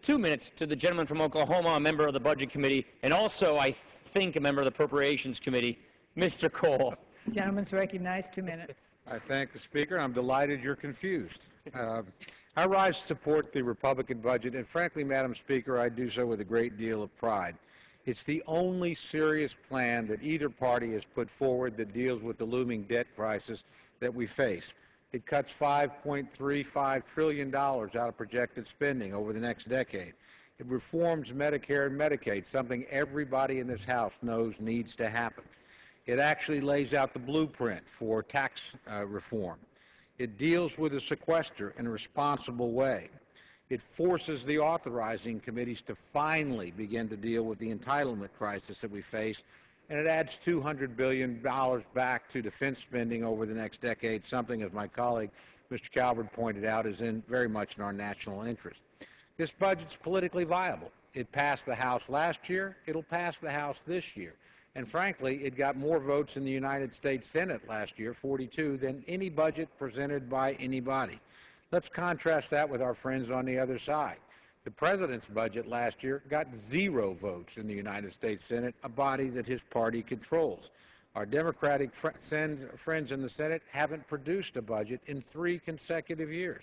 2 minutes to the gentleman from Oklahoma, a member of the Budget Committee, and also, I think, a member of the Appropriations Committee, Mr. Cole. The gentleman's recognized. 2 minutes. I thank the Speaker. I'm delighted you're confused. I rise to support the Republican budget, and frankly, Madam Speaker, I do so with a great deal of pride. It's the only serious plan that either party has put forward that deals with the looming debt crisis that we face. It cuts $5.35 trillion out of projected spending over the next decade. It reforms Medicare and Medicaid, something everybody in this House knows needs to happen. It actually lays out the blueprint for tax reform. It deals with the sequester in a responsible way. It forces the authorizing committees to finally begin to deal with the entitlement crisis that we face, and it adds $200 billion back to defense spending over the next decade, something, as my colleague Mr. Calvert pointed out, is very much in our national interest. This budget's politically viable. It passed the House last year. It'll pass the House this year. And frankly, it got more votes in the United States Senate last year, 42, than any budget presented by anybody. Let's contrast that with our friends on the other side. The President's budget last year got 0 votes in the United States Senate, a body that his party controls. Our Democratic friends in the Senate haven't produced a budget in 3 consecutive years.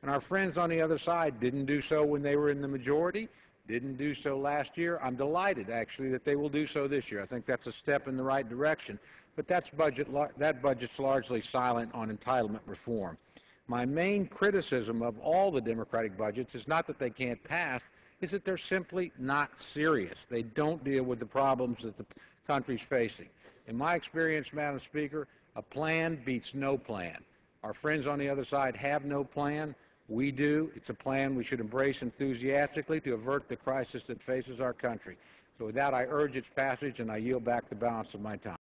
And our friends on the other side didn't do so when they were in the majority, didn't do so last year. I'm delighted, actually, that they will do so this year. I think that's a step in the right direction. But that budget's largely silent on entitlement reform. My main criticism of all the Democratic budgets is not that they can't pass, is that they're simply not serious. They don't deal with the problems that the country's facing. In my experience, Madam Speaker, a plan beats no plan. Our friends on the other side have no plan. We do. It's a plan we should embrace enthusiastically to avert the crisis that faces our country. So with that, I urge its passage, and I yield back the balance of my time.